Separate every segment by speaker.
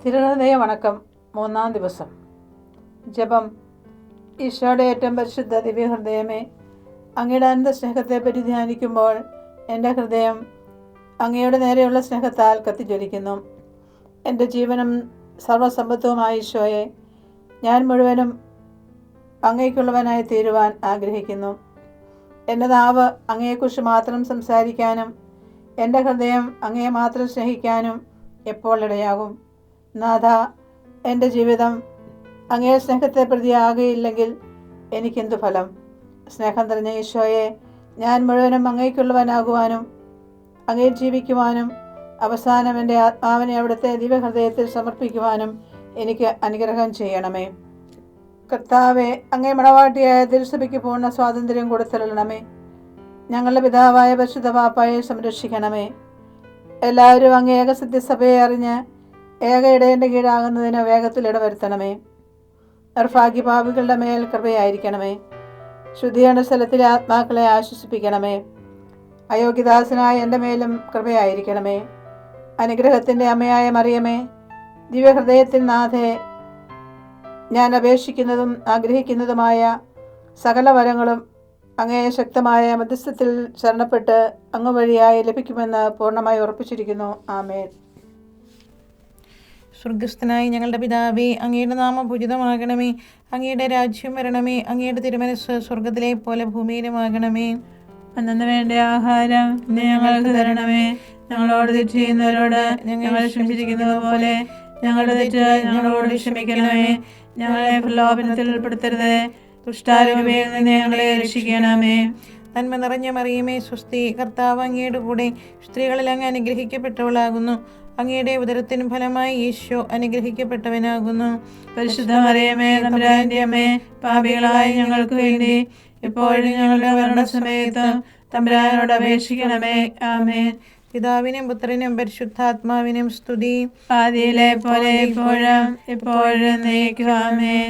Speaker 1: തിരുഹൃദയ വണക്കം 3-ാം ദിവസം. ജപം. ഈശോയുടെ ഏറ്റവും പരിശുദ്ധ ദിവ്യഹൃദയമേ, അങ്ങയുടെ അനന്ത സ്നേഹത്തെപ്പറ്റി ധ്യാനിക്കുമ്പോൾ എൻ്റെ ഹൃദയം അങ്ങയുടെ നേരെയുള്ള സ്നേഹത്താൽ കത്തിജ്വലിക്കുന്നു. എൻ്റെ ജീവനും സർവസമ്പത്തുമായ ഈശോയെ, ഞാൻ മുഴുവനും അങ്ങേക്കുള്ളവനായി തീരുവാൻ ആഗ്രഹിക്കുന്നു. എൻ്റെ നാവ് അങ്ങയെക്കുറിച്ച് മാത്രം സംസാരിക്കാനും എൻ്റെ ഹൃദയം അങ്ങയെ മാത്രം സ്നേഹിക്കാനും എപ്പോൾ ഇടയാകും? നാഥ, എൻ്റെ ജീവിതം അങ്ങയുടെ സ്നേഹത്തെ പ്രതിയാകുകയില്ലെങ്കിൽ എനിക്കെന്തു ഫലം? സ്നേഹം നിറഞ്ഞ ഈശോയെ, ഞാൻ മുഴുവനും അങ്ങേക്കുള്ളവനാകുവാനും അങ്ങയിൽ ജീവിക്കുവാനും അവസാനം എൻ്റെ ആത്മാവിനെ അവിടുത്തെ ദിവ്യഹൃദയത്തിൽ സമർപ്പിക്കുവാനും എനിക്ക് അനുഗ്രഹം ചെയ്യണമേ. കർത്താവെ, അങ്ങേ മണവാട്ടിയായ തിരുസഭയ്ക്ക് പൂർണ്ണ സ്വാതന്ത്ര്യം കൊടുത്തരുളണമേ. ഞങ്ങളുടെ പിതാവായ പരിശുദ്ധ പാപ്പായെ സംരക്ഷിക്കണമേ. എല്ലാവരും അങ്ങ് ഏകസത്യസഭയെ അറിഞ്ഞ് ഏക ഇടയൻ്റെ കീഴാകുന്നതിന് വേഗത്തിൽ ഇടവരുത്തണമേ. നിർഭാഗ്യപാപികളുടെ മേൽ കൃപയായിരിക്കണമേ. ശുദ്ധീകരണ സ്ഥലത്തിലെ ആത്മാക്കളെ ആശ്വസിപ്പിക്കണമേ. അയോഗ്യദാസനായ എൻ്റെ മേലും കൃപയായിരിക്കണമേ. അനുഗ്രഹത്തിൻ്റെ അമ്മയായ മറിയമേ, ദിവ്യഹൃദയത്തിൽ നാഥേ, ഞാൻ അപേക്ഷിക്കുന്നതും ആഗ്രഹിക്കുന്നതുമായ സകല വരങ്ങളും അങ്ങേ ശക്തമായ മധ്യസ്ഥത്തിൽ ശരണപ്പെട്ട് അങ്ങ് വഴിയായി ലഭിക്കുമെന്ന് പൂർണ്ണമായി ഉറപ്പിച്ചിരിക്കുന്നു. ആമേൻ.
Speaker 2: സ്വർഗസ്ഥനായ ഞങ്ങളുടെ പിതാവേ, അങ്ങയുടെ നാമം പൂജിതമാകണമേ. അങ്ങയുടെ രാജ്യം വരണമേ. അങ്ങയുടെ തിരുമനസ്സ് സ്വർഗത്തിലെ പോലെ ഭൂമിയിലുമാകണമേ.
Speaker 3: അന്നു വേണ്ട ആഹാരം ഇന്ന് ഞങ്ങൾക്ക് തരണമേ. ഞങ്ങളോട് തെറ്റ് ചെയ്യുന്നവരോട് ഞങ്ങൾ ക്ഷമിച്ചിരിക്കുന്നത് പോലെ ഞങ്ങളുടെ തെറ്റ് ഞങ്ങളോട് ക്ഷമിക്കണമേ. ഞങ്ങളെ പ്രലോഭനത്തിൽ ഉൾപ്പെടുത്തരുത്, ദുഷ്ടാരൂപയിൽ നിന്ന് ഞങ്ങളെ രക്ഷിക്കണമേ.
Speaker 2: നന്മ നിറഞ്ഞ മറിയമേ, സ്വസ്തി, കർത്താവ് അങ്ങയുടെ കൂടെ സ്ത്രീകളിൽ അങ്ങ് അനുഗ്രഹിക്കപ്പെട്ടവളാകുന്നു. അങ്ങയുടെ ഉദരത്തിനും ഫലമായി ഈശോ അനുഗ്രഹിക്കപ്പെട്ടവനാകുന്നു.
Speaker 3: പരിശുദ്ധ മറിയമേ, തമ്പുരാന്റെ അമ്മേ, പാപികളായ ഞങ്ങൾക്ക് വേണ്ടി ഇപ്പോഴും ഞങ്ങളുടെ മരണസമയത്തും തമ്പുരാനോട് അപേക്ഷിക്കണമേ. ആമേൻ.
Speaker 2: പിതാവിനും പുത്രനും പരിശുദ്ധാത്മാവിനും സ്തുതി,
Speaker 3: ആദിയിലെ പോലെ ഇപ്പോഴും എപ്പോഴും എന്നേക്കും. ആമേൻ.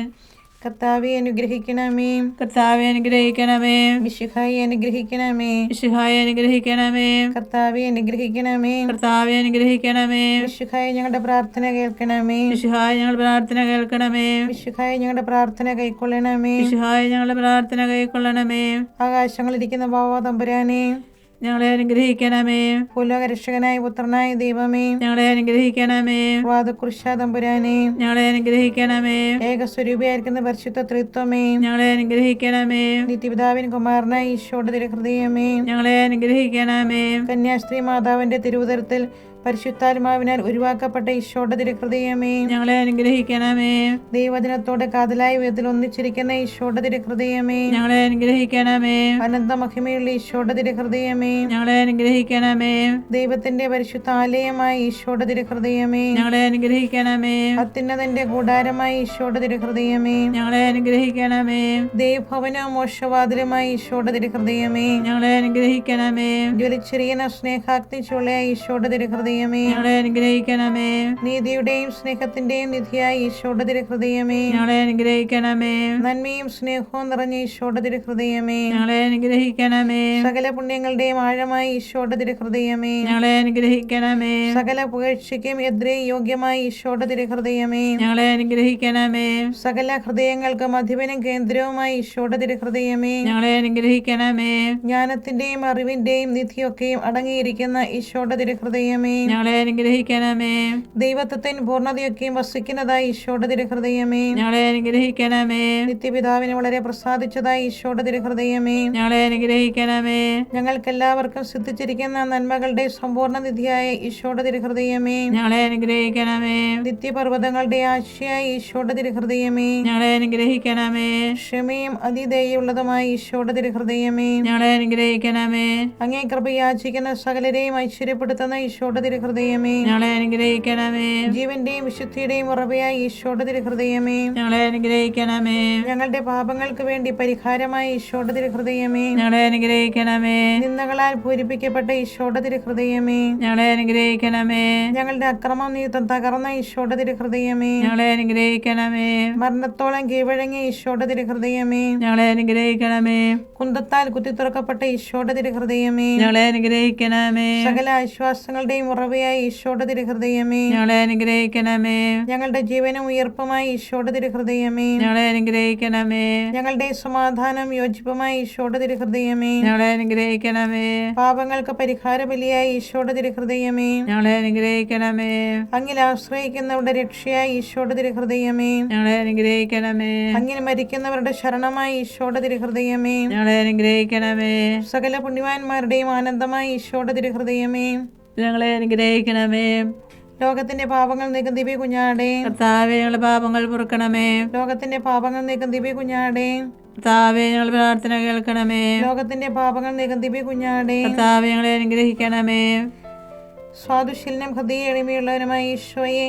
Speaker 2: കർത്താവെ അനുഗ്രഹിക്കണമേ.
Speaker 3: കർത്താവെ അനുഗ്രഹിക്കണമേ.
Speaker 2: മിശിഹായെ അനുഗ്രഹിക്കണമേ.
Speaker 3: മിശിഹായെ അനുഗ്രഹിക്കണമേ.
Speaker 2: കർത്താവെ അനുഗ്രഹിക്കണമേ.
Speaker 3: കർത്താവെ അനുഗ്രഹിക്കണമേ.
Speaker 2: മിശിഹായെ ഞങ്ങളുടെ പ്രാർത്ഥന കേൾക്കണമേ.
Speaker 3: മിശിഹായെ ഞങ്ങളുടെ പ്രാർത്ഥന കേൾക്കണമേ.
Speaker 2: മിശിഹായെ ഞങ്ങളുടെ പ്രാർത്ഥന കൈക്കൊള്ളണമേ.
Speaker 3: മിശിഹായെ ഞങ്ങളുടെ പ്രാർത്ഥന കൈക്കൊള്ളണമേ.
Speaker 2: ആകാശങ്ങളിരിക്കുന്ന ബാവ തമ്പുരാനെ,
Speaker 3: ഞങ്ങളെ അനുഗ്രഹിക്കണമേ.
Speaker 2: ഭൂലോക രക്ഷകനായ പുത്രനായ ദൈവമേ,
Speaker 3: ഞങ്ങളെ അനുഗ്രഹിക്കണമേ.
Speaker 2: വാദകുരിശ തമ്പുരാനെ,
Speaker 3: ഞങ്ങളെ അനുഗ്രഹിക്കണമേ.
Speaker 2: ഏകസ്വരൂപിയായിരിക്കുന്ന പരിശുദ്ധ ത്രിത്വമേ,
Speaker 3: ഞങ്ങളെ അനുഗ്രഹിക്കണമേ.
Speaker 2: നിത്യപിതാവിൻ കുമാരനായ ഈശോയുടെ തിരുഹൃദയമേ,
Speaker 3: ഞങ്ങളെ അനുഗ്രഹിക്കണമേ.
Speaker 2: കന്യാസ്ത്രീ മാതാവിന്റെ തിരുവുദരത്തിൽ പരിശുദ്ധാത്മാവിനാൽ ഉരുവാക്കപ്പെട്ട ഈശോയുടെ തിരുഹൃദയമേ,
Speaker 3: ഞങ്ങളെ അനുഗ്രഹിക്കണമേ.
Speaker 2: ദൈവവചനത്തോടെ കാതലായ വിധത്തിൽ ഒന്നിച്ചിരിക്കുന്ന ഈശോയുടെ തിരുഹൃദയമേ,
Speaker 3: ഞങ്ങളെ അനുഗ്രഹിക്കണമേ.
Speaker 2: അനന്ത മഹിമയുള്ള ഈശോയുടെ തിരുഹൃദയമേ,
Speaker 3: ഞങ്ങളെ അനുഗ്രഹിക്കണമേ.
Speaker 2: ദൈവത്തിന്റെ പരിശുദ്ധ ആലയമായ ഈശോയുടെ തിരുഹൃദയമേ,
Speaker 3: ഞങ്ങളെ അനുഗ്രഹിക്കണമേ.
Speaker 2: അത്യുന്നതന്റെ കൂടാരമായ ഈശോയുടെ തിരുഹൃദയമേ,
Speaker 3: ഞങ്ങളെ അനുഗ്രഹിക്കണമേ.
Speaker 2: ദൈവഭവനവും മോക്ഷവാതിലുമായ ഈശോയുടെ തിരുഹൃദയമേ,
Speaker 3: ഞങ്ങളെ അനുഗ്രഹിക്കണമേ.
Speaker 2: ജ്വലിച്ചിരിക്കുന്ന സ്നേഹാഗ്നി ചുളയായ ഈശോയുടെ തിരുഹൃദയമേ,
Speaker 3: ഞങ്ങളെ അനുഗ്രഹിക്കണമേ.
Speaker 2: നീതിയുടെയും സ്നേഹത്തിന്റെയും നിധിയായ ഈശോയുടെ തിരുഹൃദയമേ,
Speaker 3: ഞങ്ങളെ അനുഗ്രഹിക്കണമേ.
Speaker 2: നന്മയും സ്നേഹവും നിറഞ്ഞ ഈശോയുടെ തിരുഹൃദയമേ,
Speaker 3: ഞങ്ങളെ അനുഗ്രഹിക്കണമേ.
Speaker 2: സകല പുണ്യങ്ങളുടെയും ആഴമായ ഈശോയുടെ തിരുഹൃദയമേ,
Speaker 3: ഞങ്ങളെ അനുഗ്രഹിക്കണമേ.
Speaker 2: സകല പുകഴ്ചയ്ക്കും എതിരെ യോഗ്യമായ ഈശോയുടെ തിരുഹൃദയമേ,
Speaker 3: ഞങ്ങളെ അനുഗ്രഹിക്കണമേ.
Speaker 2: സകല ഹൃദയങ്ങൾക്കും അധിപനും കേന്ദ്രവുമായ ഈശോയുടെ തിരുഹൃദയമേ,
Speaker 3: ഞങ്ങളെ അനുഗ്രഹിക്കണമേ.
Speaker 2: ജ്ഞാനത്തിന്റെയും അറിവിന്റെയും നിധിയൊക്കെയും അടങ്ങിയിരിക്കുന്ന ഈശോയുടെ തിരുഹൃദയമേ,
Speaker 3: ഞങ്ങളെ അനുഗ്രഹിക്കണമേ.
Speaker 2: ദൈവത്വത്തിന് പൂർണ്ണതയൊക്കെയും വസിക്കുന്നതായ ഈശോയുടെ തിരുഹൃദയമേ,
Speaker 3: ഞങ്ങളെ അനുഗ്രഹിക്കണമേ.
Speaker 2: നിത്യപിതാവിന് വളരെ പ്രസാദിച്ചതായ ഈശോയുടെ തിരുഹൃദയമേ,
Speaker 3: ഞങ്ങളെ അനുഗ്രഹിക്കണമേ.
Speaker 2: ഞങ്ങൾക്കെല്ലാവർക്കും സിദ്ധിച്ചിരിക്കുന്ന നന്മകളുടെ സമ്പൂർണ്ണ നിധിയായ ഈശോയുടെ തിരുഹൃദയമേ,
Speaker 3: ഞങ്ങളെ അനുഗ്രഹിക്കണമേ.
Speaker 2: നിത്യപർവ്വതങ്ങളുടെ ആശയായ ഈശോയുടെ തിരുഹൃദയമേ,
Speaker 3: ഞങ്ങളെ അനുഗ്രഹിക്കണമേ.
Speaker 2: ക്ഷമയും അതിദയുള്ള ഈശോയുടെ തിരുഹൃദയമേ,
Speaker 3: ഞങ്ങളെ അനുഗ്രഹിക്കണമേ.
Speaker 2: അങ്ങേ കൃപയാചിക്കുന്ന സകലരെയും ഐശ്വര്യപ്പെടുത്തുന്ന ഈശോയുടെ തിരുഹൃദയമേ,
Speaker 3: ഞങ്ങളെ അനുഗ്രഹിക്കണമേ.
Speaker 2: ജീവന്റെയും വിശുദ്ധിയുടെയും ഉറവയായ ഈശോയുടെ തിരുഹൃദയമേ,
Speaker 3: ഞങ്ങളെ അനുഗ്രഹിക്കണമേ.
Speaker 2: ഞങ്ങളുടെ പാപങ്ങൾക്ക് വേണ്ടി പരിഹാരമായ ഈശോയുടെ തിരുഹൃദയമേ,
Speaker 3: ഞങ്ങളെ അനുഗ്രഹിക്കണമേ.
Speaker 2: നിന്ദകളാൽ പൂരിപ്പിക്കപ്പെട്ട ഈശോയുടെ തിരുഹൃദയമേ,
Speaker 3: ഞങ്ങളെ അനുഗ്രഹിക്കണമേ.
Speaker 2: ഞങ്ങളുടെ അക്രമം നീത്തം തകർന്ന ഈശോയുടെ തിരുഹൃദയമേ,
Speaker 3: ഞങ്ങളെ അനുഗ്രഹിക്കണമേ.
Speaker 2: മരണത്തോളം കീഴടങ്ങിയ ഈശോയുടെ തിരുഹൃദയമേ,
Speaker 3: ഞങ്ങളെ അനുഗ്രഹിക്കണമേ.
Speaker 2: കുന്തത്താൽ കുത്തിത്തുറക്കപ്പെട്ട ഈശോയുടെ തിരുഹൃദയമേ,
Speaker 3: ഞങ്ങളെ അനുഗ്രഹിക്കണമേ.
Speaker 2: സകല ആശ്വാസങ്ങളുടെയും ഉറവയായ ഈശോയുടെ തിരുഹൃദയമേ,
Speaker 3: ഞങ്ങളെ അനുഗ്രഹിക്കണമേ.
Speaker 2: ഞങ്ങളുടെ ജീവനും ഉയർപ്പുമായ ഈശോയുടെ തിരുഹൃദയമേ,
Speaker 3: ഞങ്ങളെ അനുഗ്രഹിക്കണമേ.
Speaker 2: ഞങ്ങളുടെ സമാധാനം യോജിപ്പുമായ ഈശോയുടെ തിരുഹൃദയമേ,
Speaker 3: ഞങ്ങളെ അനുഗ്രഹിക്കണമേ.
Speaker 2: പാപങ്ങൾക്ക് പരിഹാര ബലിയായ ഈശോയുടെ തിരുഹൃദയമേ,
Speaker 3: ഞങ്ങളെ അനുഗ്രഹിക്കണമേ.
Speaker 2: അങ്ങിൽ ആശ്രയിക്കുന്നവരുടെ രക്ഷയായ ഈശോയുടെ തിരുഹൃദയമേ,
Speaker 3: ഞങ്ങളെ അനുഗ്രഹിക്കണമേ.
Speaker 2: അങ്ങിൽ മരിക്കുന്നവരുടെ ശരണമായ ഈശോയുടെ തിരുഹൃദയമേ,
Speaker 3: ഞങ്ങളെ അനുഗ്രഹിക്കണമേ.
Speaker 2: സകല പുണ്യവാന്മാരുടെയും ആനന്ദമായ ഈശോയുടെ തിരുഹൃദയമേ,
Speaker 3: ഞങ്ങളെ അനുഗ്രഹിക്കണമേ.
Speaker 2: ലോകത്തിന്റെ പാപങ്ങൾ നീക്കും ദിവ്യ കുഞ്ഞാടേ,
Speaker 3: കർത്താവേ, ഞങ്ങളുടെ പാപങ്ങൾ പൊറുക്കണമേ.
Speaker 2: ലോകത്തിന്റെ പാപങ്ങൾ നീക്കും ദിവ്യ കുഞ്ഞാടേ,
Speaker 3: കർത്താവേ, ഞങ്ങളുടെ പ്രാർത്ഥന കേൾക്കണമേ.
Speaker 2: ലോകത്തിന്റെ പാപങ്ങൾ നീക്കും ദിവ്യ കുഞ്ഞാടേ,
Speaker 3: കർത്താവേ, ഞങ്ങളെ അനുഗ്രഹിക്കണമേ.
Speaker 2: സ്വാദുശീലനം ഹൃദയ എളിമയുള്ളവനുമായ ഈശോയെ,